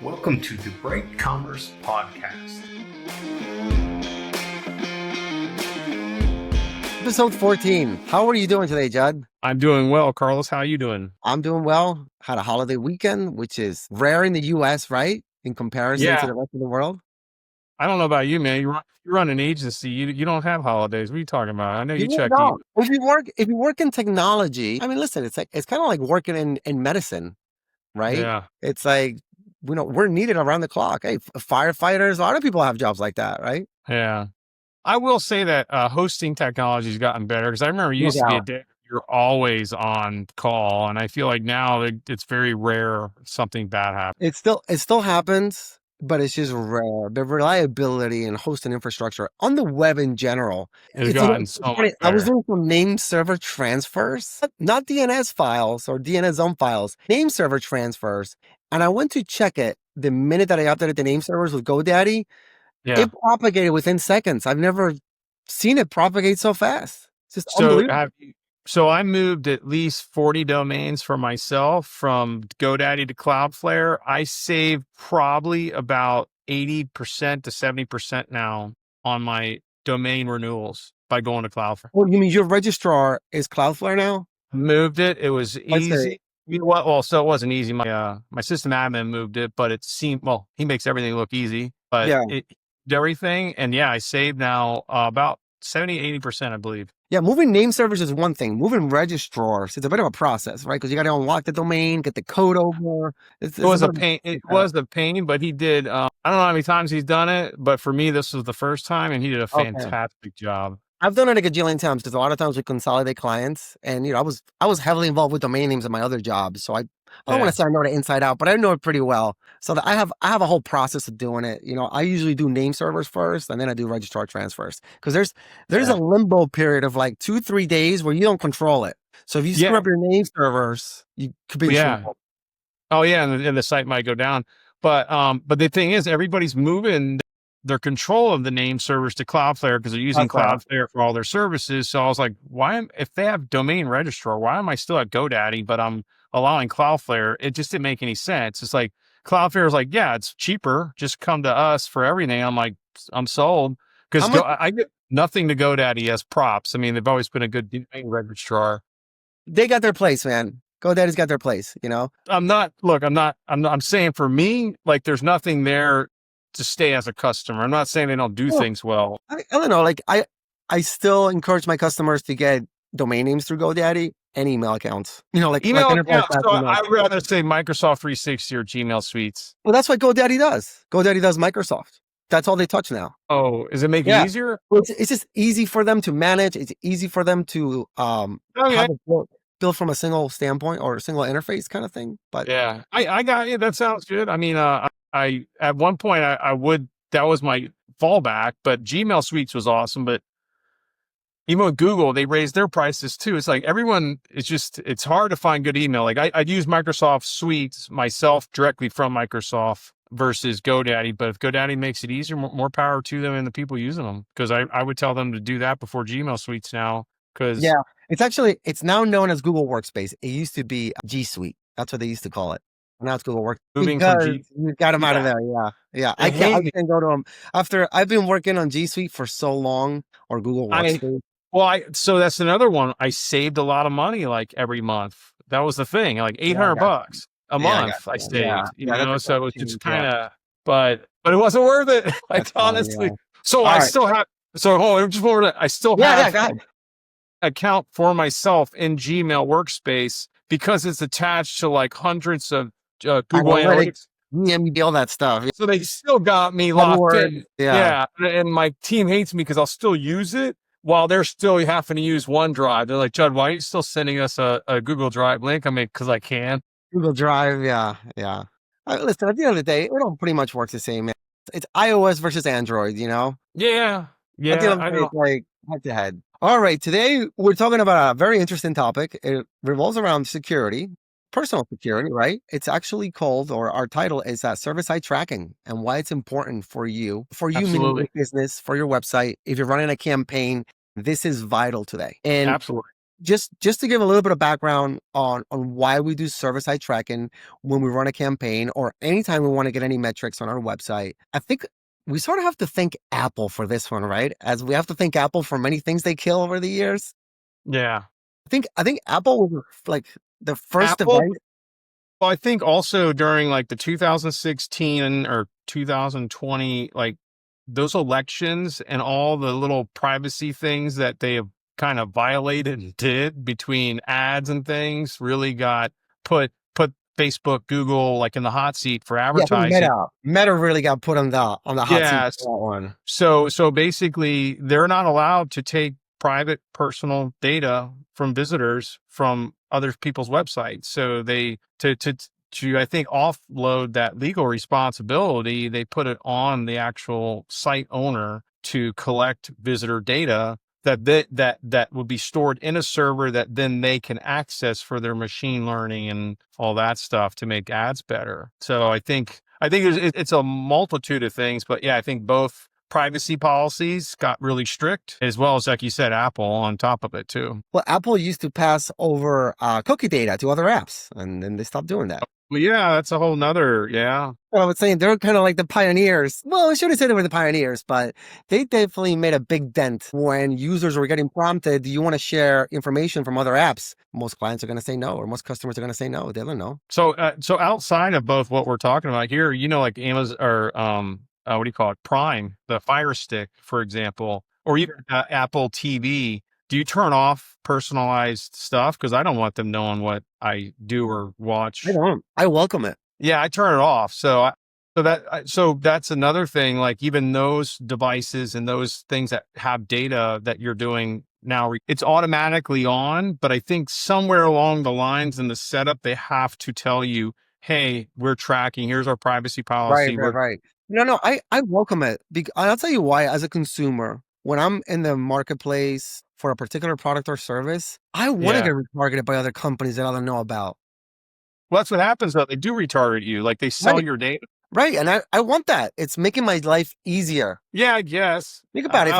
Welcome to the Bright Commerce Podcast. Episode 14. How are you doing today, Judd? I'm doing well. Carlos, how are you doing? I'm doing well. Had a holiday weekend, which is rare in the US, right? In comparison to Yeah. the rest of the world. I don't know about you, man. You run an agency. You don't have holidays. What are you talking about? I know you check. No. If you work in technology, I mean, listen, it's kind of like working in medicine, right? Yeah. It's like, we're needed around the clock. Hey, firefighters, a lot of people have jobs like that, right? Yeah. I will say that hosting technology has gotten better because I remember it used to be a day you're always on call, and I feel like now it's very rare something bad happens. It still happens, but it's just rare. The reliability and hosting infrastructure on the web in general. It's gotten so much I was better. doing some name server transfers, not DNS files or DNS zone files, name server transfers. And I went to check it the minute that I updated the name servers with GoDaddy. Yeah. It propagated within seconds. I've never seen it propagate so fast. It's just unbelievable. So I moved at least 40 domains for myself from GoDaddy to Cloudflare. I saved probably about 80% to 70% now on my domain renewals by going to Cloudflare. Well, you mean your registrar is Cloudflare now? Moved it. It was easy. You know what? Well, so it wasn't easy. My system admin moved it, but it seemed, well, he makes everything look easy, but it did everything. And yeah, I saved now about 70, 80%, I believe. Yeah, moving name servers is one thing. Moving registrars, it's a bit of a process, right? Because you got to unlock the domain, get the code over. It was a pain. It was a pain, but he did. I don't know how many times he's done it, but for me, this was the first time, and he did a fantastic job. I've done it a gajillion times because a lot of times we consolidate clients, and I was heavily involved with domain names in my other jobs, so I don't want to say I know it inside out, but I know it pretty well. So that I have a whole process of doing it. I usually do name servers first, and then I do registrar transfers because there's a limbo period of like 2-3 days where you don't control it. So if you screw up your name servers, you could be in trouble. Oh yeah, and the site might go down. But the thing is, everybody's moving their control of the name servers to Cloudflare because they're using Cloudflare for all their services. So I was like, if they have domain registrar, why am I still at GoDaddy, but I'm allowing Cloudflare? It just didn't make any sense. It's like, Cloudflare is like, yeah, it's cheaper. Just come to us for everything. I'm like, I'm sold. Because I get nothing to GoDaddy as props. I mean, they've always been a good domain registrar. They got their place, man. GoDaddy's got their place, I'm saying for me, like, there's nothing there to stay as a customer. I'm not saying they don't do things well. I don't know. Like I still encourage my customers to get domain names through GoDaddy and email accounts. Email accounts. So I'd rather say Microsoft 360 or Gmail suites. Well, that's what GoDaddy does. GoDaddy does Microsoft. That's all they touch now. Oh, is it making it easier? Well, it's just easy for them to manage. It's easy for them to have it built from a single standpoint or a single interface kind of thing. But yeah, I got you. That sounds good. I mean, I at one point that was my fallback, but Gmail suites was awesome. But even with Google, they raised their prices too. It's like it's hard to find good email. Like I'd use Microsoft suites myself directly from Microsoft versus GoDaddy. But if GoDaddy makes it easier, more power to them and the people using them. Because I would tell them to do that before Gmail suites now. Because it's now known as Google Workspace. It used to be G Suite. That's what they used to call it. Now it's Google Workspace. Moving from G, you got them out of there. Yeah. I can't go to them after I've been working on G Suite for so long or Google Workspace. So that's another one. I saved a lot of money like every month. That was the thing, like $800 a month I saved, so it's just kind of, but it wasn't worth it. Like, honestly. So I still have, I still have account for myself in Gmail Workspace because it's attached to like hundreds of Google Analytics. All that stuff. So they still got me locked in. Yeah. And my team hates me because I'll still use it while they're still having to use OneDrive. They're like, Judd, why are you still sending us a Google Drive link? I mean, because I can. Google Drive, yeah. Listen, at the end of the day, it all pretty much works the same. It's iOS versus Android, Yeah. At the end of the day, it's like head to head. All right, today we're talking about a very interesting topic. It revolves around security, personal security, right? It's actually called, or our title is server-side tracking and why it's important for you, meaning your business, for your website. If you're running a campaign, this is vital today. And absolutely. just to give a little bit of background on why we do server-side tracking when we run a campaign or anytime we want to get any metrics on our website, I think we sort of have to thank Apple for this one, right? As we have to thank Apple for many things they kill over the years. Yeah. I think Apple was like the first Apple, device. well, I think also during like the 2016 or 2020, like those elections and all the little privacy things that they have kind of violated and did between ads and things really got put Facebook, Google like in the hot seat for Yeah, I think advertising. Meta really got put on the hot seat Yes. for that one. So basically they're not allowed to take private personal data from visitors from other people's websites. So they to I think offload that legal responsibility, they put it on the actual site owner to collect visitor data that will be stored in a server that then they can access for their machine learning and all that stuff to make ads better. So I think it's a multitude of things, but yeah, I think both privacy policies got really strict, as well as, like you said, Apple on top of it too. Well, Apple used to pass over cookie data to other apps, and then they stopped doing that. Well, yeah, that's a whole nother, yeah. Well, I was saying they're kind of like the pioneers. Well, I shouldn't say they were the pioneers, but they definitely made a big dent when users were getting prompted, do you want to share information from other apps? Most clients are going to say no, or most customers are going to say no. They don't know. So outside of both what we're talking about here, like Amazon or what do you call it? Prime, the Fire Stick, for example, or even Apple TV. Do you turn off personalized stuff? Because I don't want them knowing what I do or watch. I don't. I welcome it. Yeah, I turn it off. So that's another thing. Like even those devices and those things that have data that you're doing now, it's automatically on. But I think somewhere along the lines in the setup, they have to tell you, hey, we're tracking. Here's our privacy policy. Right. No, I welcome it. I'll tell you why. As a consumer, when I'm in the marketplace for a particular product or service, I want to get retargeted by other companies that I don't know about. Well, that's what happens though. They do retarget you. Like they sell your data. Right. And I want that. It's making my life easier. Yeah, I guess. Think about it.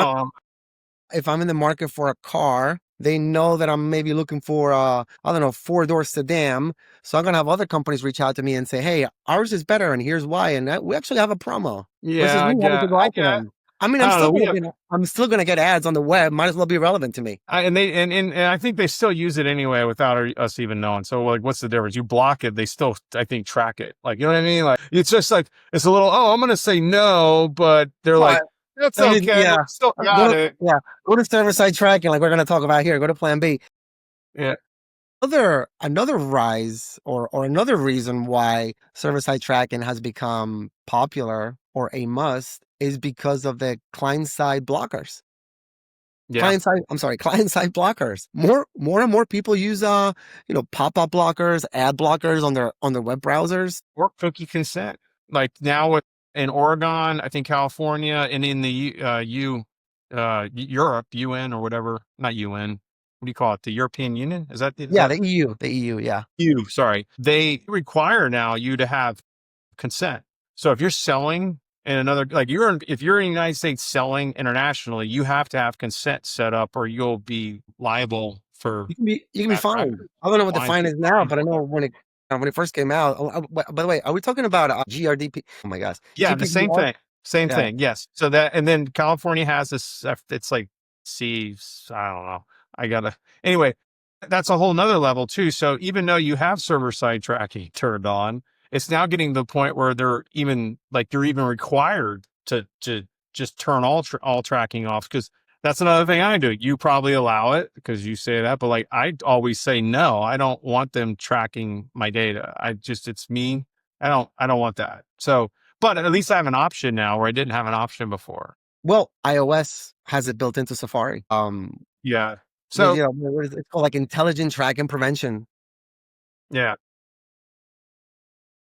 If I'm in the market for a car, they know that I'm maybe looking for I don't know, 4-door sedan. So I'm going to have other companies reach out to me and say, hey, ours is better and here's why. And we actually have a promo. Yeah, I'm still going to get ads on the web. Might as well be relevant to me. And I think they still use it anyway without us even knowing. So like, what's the difference? You block it, they still, I think, track it. Like, you know what I mean? Like, it's just like, it's a little, I'm going to say no, but they're like, that's okay. Yeah. Still got it. Yeah. Go to server-side tracking like we're going to talk about here. Go to plan B. Yeah. Another rise or another reason why server-side tracking has become popular or a must is because of the client-side blockers. Yeah. Client-side blockers. More and more people use pop-up blockers, ad blockers on their web browsers. Or cookie consent. Like now in Oregon, I think California, and in the Europe, UN or whatever, not UN. What do you call it? The European Union? The EU. The EU, yeah. EU, sorry. They require now you to have consent. So if you're selling in another, like if you're in the United States selling internationally, you have to have consent set up or you'll be liable for. You can be fined. I don't know what the fine is now, but I know when it first came out. By the way, are we talking about GRDP? Oh my gosh. Yeah, the same thing. Same thing. Yes. So and then California has this, it's like I don't know. Anyway, that's a whole nother level too. So even though you have server-side tracking turned on, it's now getting to the point where you're even required to just turn all tracking off. Because that's another thing I do. You probably allow it because you say that, but like I always say no. I don't want them tracking my data. It's me. I don't want that. So, but at least I have an option now where I didn't have an option before. Well, iOS has it built into Safari. Yeah. So it's called like intelligent tracking prevention. Yeah.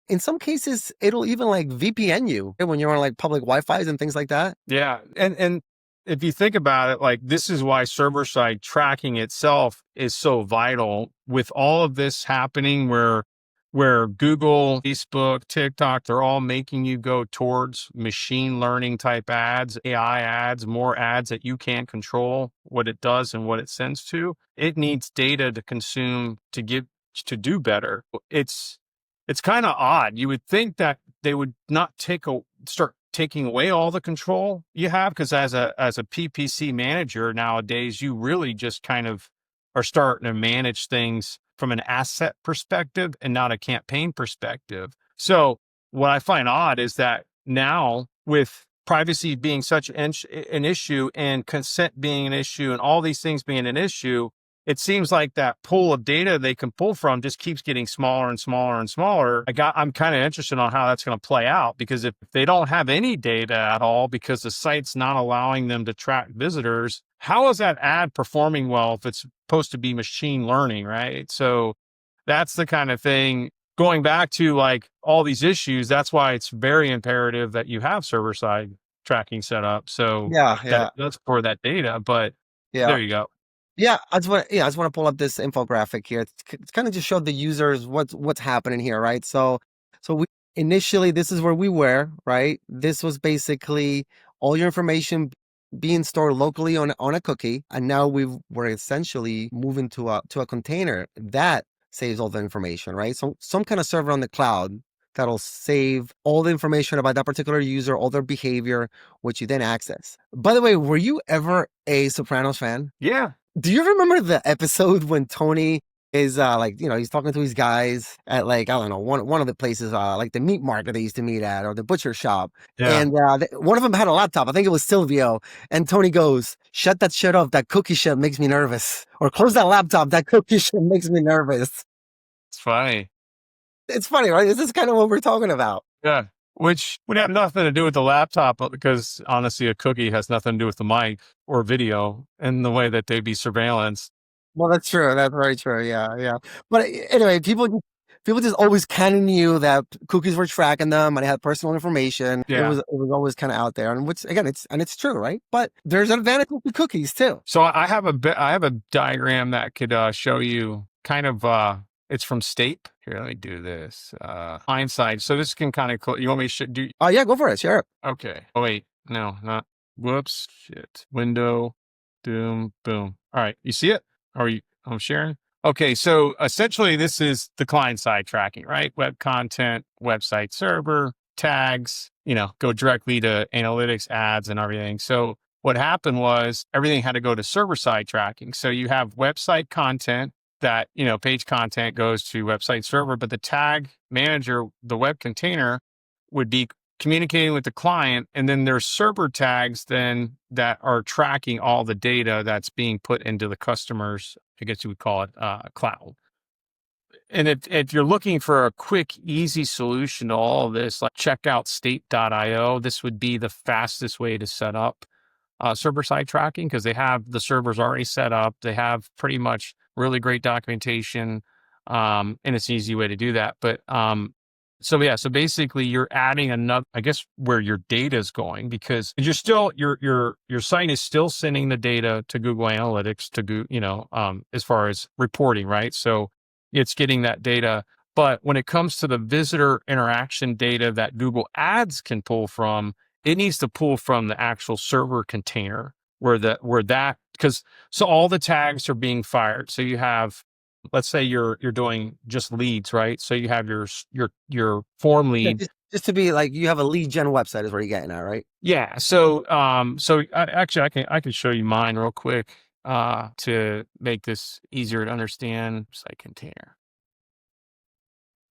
In some cases, it'll even like VPN you when you're on like public Wi-Fi's and things like that. Yeah. And if you think about it, like this is why server-side tracking itself is so vital with all of this happening where where Google, Facebook, TikTok, they're all making you go towards machine learning type ads, AI ads, more ads that you can't control what it does and what it sends to. It needs data to consume to do better. It's kind of odd. You would think that they would not start taking away all the control you have, because as a PPC manager nowadays, you really just kind of are starting to manage things from an asset perspective and not a campaign perspective. So what I find odd is that now, with privacy being such an issue and consent being an issue and all these things being an issue, it seems like that pool of data they can pull from just keeps getting smaller and smaller and smaller. I'm kind of interested on how that's going to play out, because if they don't have any data at all because the site's not allowing them to track visitors, how is that ad performing well if it's supposed to be machine learning, right? So that's the kind of thing. Going back to like all these issues, that's why it's very imperative that you have server-side tracking set up. So that's for that data. But there you go. Yeah, I just want to pull up this infographic here. It's kind of just showed the users what's happening here, right? So we initially, this is where we were, right? This was basically all your information being stored locally on a cookie, and now we're essentially moving to a container that saves all the information, right? So some kind of server on the cloud that'll save all the information about that particular user, all their behavior, which you then access. By the way, were you ever a Sopranos fan? Yeah. Do you remember the episode when Tony is he's talking to his guys at like, I don't know, one of the places, like the meat market they used to meet at, or the butcher shop. Yeah. And one of them had a laptop. I think it was Silvio. And Tony goes, "Shut that shit off. That cookie shit makes me nervous." Or close that laptop. That cookie shit makes me nervous. It's funny. It's funny, right? This is kind of what we're talking about. Yeah. Which would have nothing to do with the laptop, because honestly, a cookie has nothing to do with the mic or video and the way that they'd be surveillance. Well, that's true. That's very true. Yeah. But anyway, people just always kind of knew that cookies were tracking them and they had personal information. Yeah. It was always kind of out there, and which again, it's true, right? But there's an advantage with cookies too. So I have a diagram that could show you kind of. It's from State. Here, let me do this. Hindsight. So this can kind of, you want me to do? Oh, yeah, go for it. Sure. Okay. Oh, wait. No, not. Whoops. Shit. Window. Boom. All right. You see it? I'm sharing? Okay. So essentially, this is the client side tracking, right? Web content, website server, tags, go directly to analytics, ads, and everything. So what happened was everything had to go to server side tracking. So you have website content that, page content goes to website server, but the tag manager, the web container, would be communicating with the client. And then there's server tags then that are tracking all the data that's being put into the customer's, I guess you would call it, cloud. And if you're looking for a quick, easy solution to all of this, like check out state.io, this would be the fastest way to set up server-side tracking, because they have the servers already set up. They have pretty much really great documentation, and it's an easy way to do that. But so basically you're adding another, I guess, where your data is going, because you're still your site is still sending the data to Google Analytics to Google, as far as reporting, right? So it's getting that data. But when it comes to the visitor interaction data that Google Ads can pull from, it needs to pull from the actual server container because all the tags are being fired. So you have, let's say you're doing just leads, right? So you have your form lead. Yeah, just to be like, you have a lead gen website is where you're getting at, right? Yeah. So I can show you mine real quick to make this easier to understand. Site container.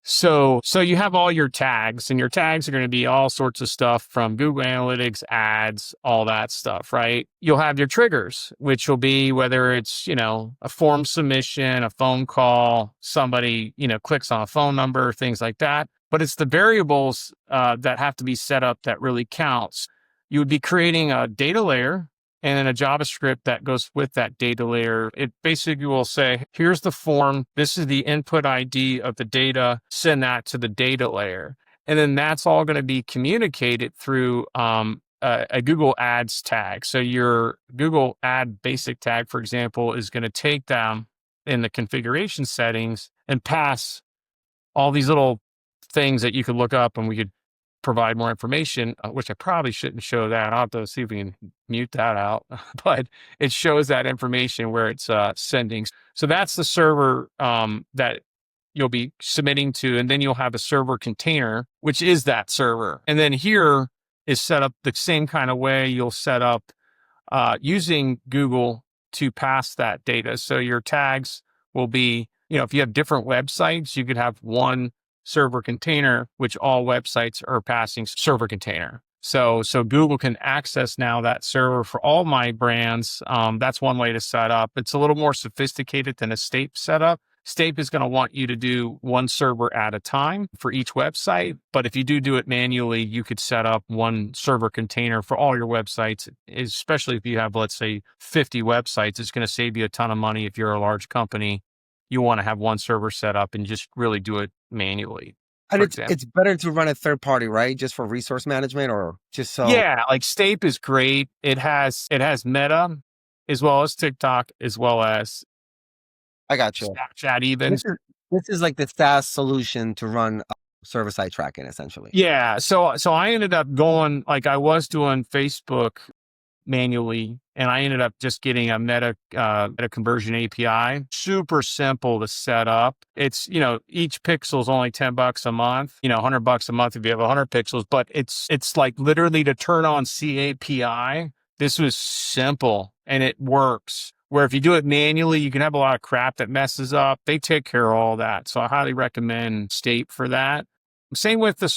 So you have all your tags, and your tags are going to be all sorts of stuff from Google Analytics, ads, all that stuff, right? You'll have your triggers, which will be whether it's, a form submission, a phone call, somebody, clicks on a phone number, things like that. But it's the variables that have to be set up that really counts. You would be creating a data layer and then a JavaScript that goes with that data layer. It basically will say, here's the form. This is the input ID of the data. Send that to the data layer. And then that's all going to be communicated through a Google Ads tag. So your Google Ad basic tag, for example, is going to take them in the configuration settings and pass all these little things that you could look up and we could provide more information, which I probably shouldn't show that. I'll have to see if we can mute that out, but it shows that information where it's sending. So that's the server that you'll be submitting to, and then you'll have a server container, which is that server. And then here is set up the same kind of way you'll set up using Google to pass that data. So your tags will be, if you have different websites, you could have one server container, which all websites are passing server container. So Google can access now that server for all my brands. That's one way to set up. It's a little more sophisticated than a Stape setup. Stape is going to want you to do one server at a time for each website. But if you do it manually, you could set up one server container for all your websites, especially if you have, let's say, 50 websites. It's going to save you a ton of money if you're a large company. You want to have one server set up and just really do it manually. And it's better to run a third party, right? Just for resource management or just so. Yeah, like Stape is great. It has Meta as well as TikTok, as well as I got you. Snapchat even. This is like the SaaS solution to run server-side tracking, essentially. Yeah. So I ended up going, like I was doing Facebook manually, and I ended up just getting a Meta conversion API. Super simple to set up. It's, each pixel is only $10 a month, $100 a month if you have 100 pixels, but it's like literally to turn on CAPI. This was simple and it works. Where if you do it manually, you can have a lot of crap that messes up. They take care of all that. So I highly recommend Stape for that. Same with the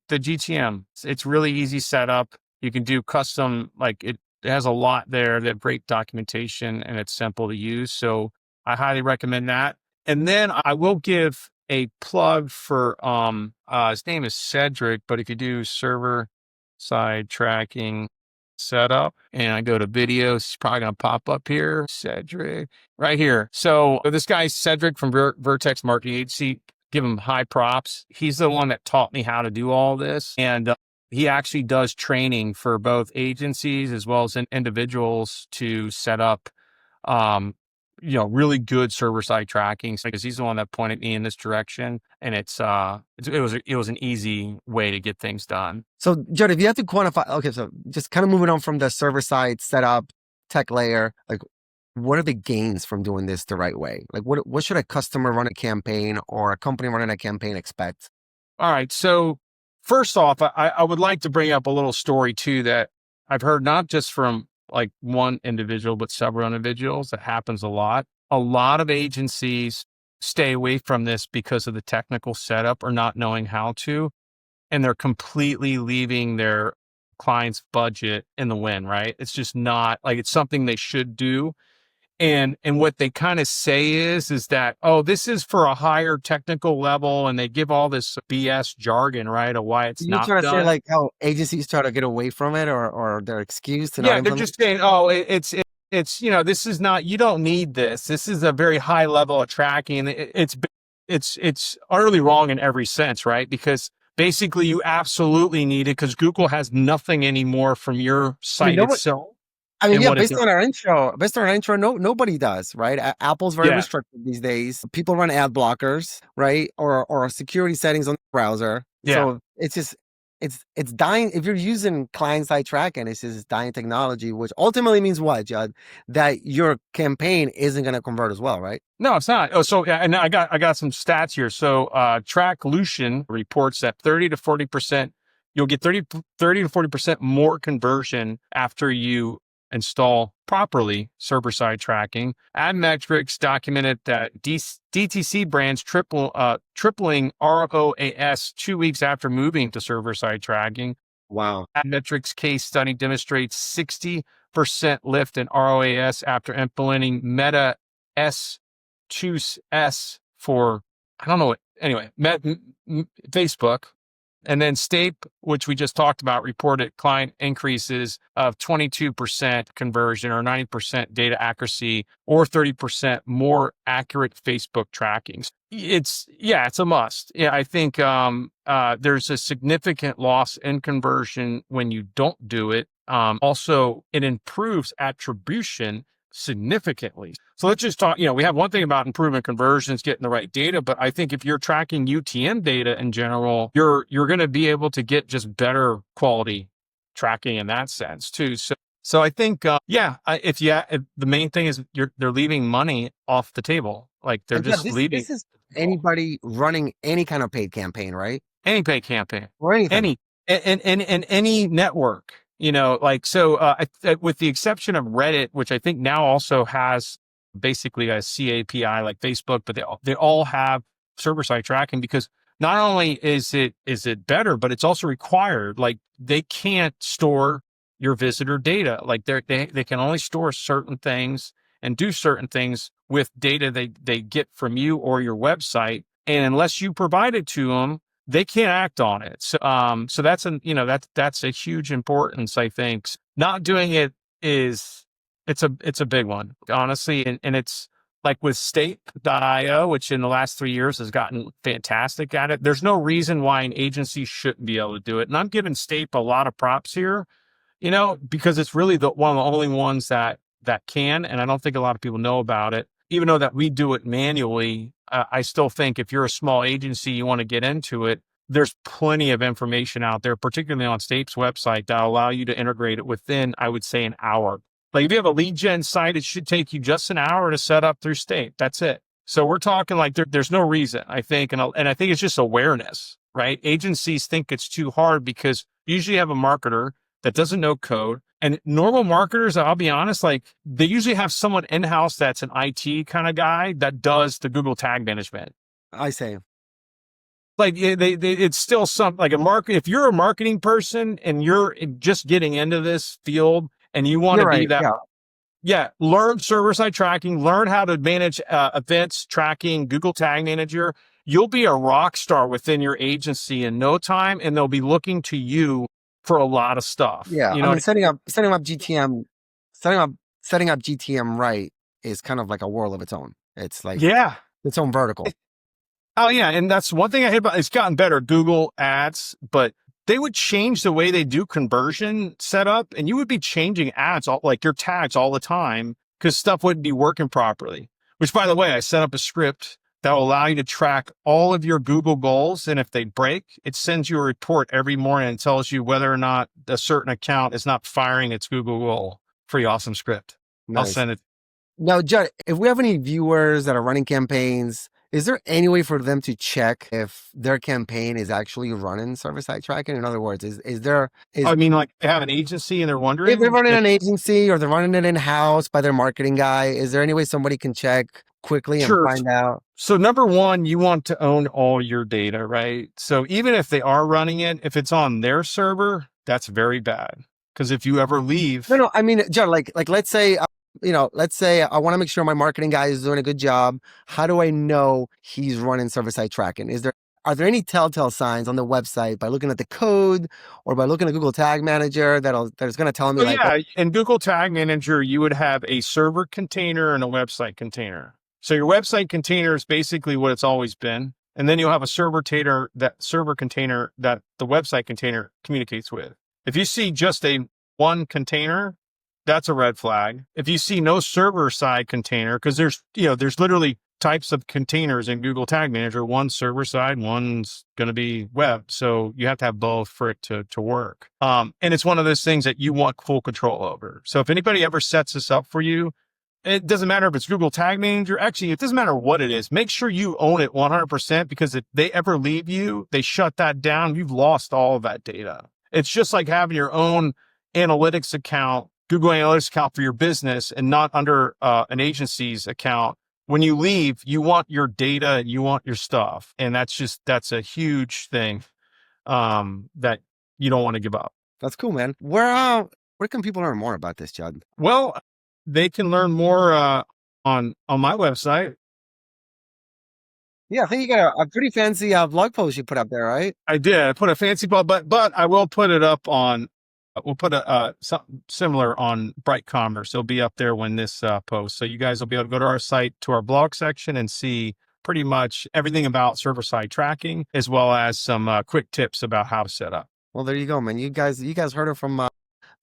GTM. It's really easy setup. You can do custom, like it has a lot there. They have great documentation and it's simple to use. So I highly recommend that. And then I will give a plug for, his name is Cedric, but if you do server side tracking setup and I go to videos, it's probably going to pop up here. Cedric right here. So this guy's Cedric from Vertex Marketing Agency. Give him high props. He's the one that taught me how to do all this. And he actually does training for both agencies as well as individuals to set up, really good server-side tracking, because he's the one that pointed me in this direction, and it was an easy way to get things done. So, Jared, if you have to quantify, okay, so just kind of moving on from the server-side setup, tech layer, like what are the gains from doing this the right way? Like what should a customer running a campaign or a company running a campaign expect? All right, so first off, I would like to bring up a little story too that I've heard not just from like one individual, but several individuals. That happens a lot. A lot of agencies stay away from this because of the technical setup or not knowing how to, and they're completely leaving their client's budget in the wind, right? It's just not like it's something they should do. And what they kind of say is that, oh, this is for a higher technical level, and they give all this BS jargon, right, of why it's not done. You're trying to say like how agencies try to get away from it or their excuse to not implement? Yeah, they're just saying, oh, it's this is not, you don't need this. This is a very high level of tracking. It's utterly wrong in every sense, right? Because basically you absolutely need it because Google has nothing anymore from your site itself. I mean, yeah, based on our intro, nobody does, right? Apple's very restricted these days. People run ad blockers, right? Or security settings on the browser. Yeah. So it's just, it's dying. If you're using client-side tracking, it's just dying technology, which ultimately means what, Judd? That your campaign isn't going to convert as well, right? No, it's not. Oh, so and I got some stats here. So Tracklution reports that 30 to 40%, you'll get 30 to 40% more conversion after you install properly server-side tracking. Admetrics documented that DTC brands tripling ROAS 2 weeks after moving to server-side tracking. Wow. Admetrics case study demonstrates 60% lift in ROAS after implementing Meta S2S for, I don't know what, anyway, Facebook. And then Stape, which we just talked about, reported client increases of 22% conversion or 90% data accuracy or 30% more accurate Facebook trackings. It's a must. Yeah, I think there's a significant loss in conversion when you don't do it. Also, it improves attribution significantly. So let's just talk, we have one thing about improving conversions, getting the right data, but I think if you're tracking UTM data in general, you're going to be able to get just better quality tracking in that sense too. So I think, if the main thing is they're leaving money off the table. Like they're just leaving. This is anybody running any kind of paid campaign, right? Any paid campaign or anything. Any network, with the exception of Reddit, which I think now also has basically a CAPI like Facebook, but they all have server side tracking, because not only is it better, but it's also required. Like they can't store your visitor data. Like they can only store certain things and do certain things with data they get from you or your website. And unless you provide it to them, they can't act on it. So that's that's a huge importance, I think. Not doing it it's a big one, honestly. And it's like with state.io, which in the last 3 years has gotten fantastic at it. There's no reason why an agency shouldn't be able to do it. And I'm giving State a lot of props here, because it's really one of the only ones that can, and I don't think a lot of people know about it. Even though that we do it manually, I still think if you're a small agency, you want to get into it, there's plenty of information out there, particularly on State's website, that allow you to integrate it within, I would say, an hour. Like if you have a lead gen site, it should take you just an hour to set up through State. That's it. So we're talking like there's no reason, I think. And I think it's just awareness, right? Agencies think it's too hard because you usually have a marketer that doesn't know code. And normal marketers, I'll be honest, like they usually have someone in-house that's an IT kind of guy that does the Google tag management. I say. Like it's still like a market. If you're a marketing person and you're just getting into this field and you want to be that, learn server-side tracking, learn how to manage events tracking, Google Tag Manager. You'll be a rock star within your agency in no time, and they'll be looking to you for a lot of stuff. Yeah, setting up GTM, setting up GTM right is kind of like a world of its own. It's like its own vertical. Oh yeah, and that's one thing I hate about it's gotten better, Google Ads, but they would change the way they do conversion setup, and you would be changing ads like your tags all the time because stuff wouldn't be working properly. Which, by the way, I set up a script that will allow you to track all of your Google goals. And if they break, it sends you a report every morning and tells you whether or not a certain account is not firing its Google goal. Pretty awesome script. Nice. I'll send it. Now, Judd, if we have any viewers that are running campaigns, is there any way for them to check if their campaign is actually running server-side tracking? In other words, I mean, like they have an agency and they're wondering? If they're running an agency or they're running it in-house by their marketing guy, is there any way somebody can check quickly and find out? So number one, you want to own all your data, right? So even if they are running it, if it's on their server, that's very bad. Because if you ever leave... No, I mean, John, like let's say, I want to make sure my marketing guy is doing a good job. How do I know he's running server-side tracking? Are there any telltale signs on the website by looking at the code or by looking at Google Tag Manager that's going to tell me in Google Tag Manager, you would have a server container and a website container. So your website container is basically what it's always been. And then you'll have a server container that the website container communicates with. If you see just one container, that's a red flag. If you see no server side container, because there's literally types of containers in Google Tag Manager, one's server side, one's going to be web. So you have to have both for it to work. And it's one of those things that you want full control over. So if anybody ever sets this up for you, it doesn't matter if it's Google Tag Manager. Actually, it doesn't matter what it is. Make sure you own it 100%, because if they ever leave you, they shut that down. You've lost all of that data. It's just like having your own analytics account, Google Analytics account for your business, and not under an agency's account. When you leave, you want your data and you want your stuff. And that's a huge thing that you don't want to give up. That's cool, man. Where can people learn more about this, Judd? Well, they can learn more on my website. Yeah, I think you got a pretty fancy blog post you put up there, right? I did. I put a fancy blog, but I will put it up on. We'll put something similar on Bright Commerce. It'll be up there when this posts. So you guys will be able to go to our site, to our blog section, and see pretty much everything about server-side tracking, as well as some quick tips about how to set up. Well, there you go, man. You guys heard it from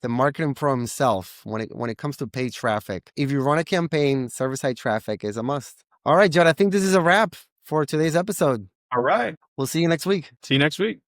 the marketing pro himself when it comes to paid traffic. If you run a campaign, server-side traffic is a must. All right, Judd, I think this is a wrap for today's episode. All right. We'll see you next week. See you next week.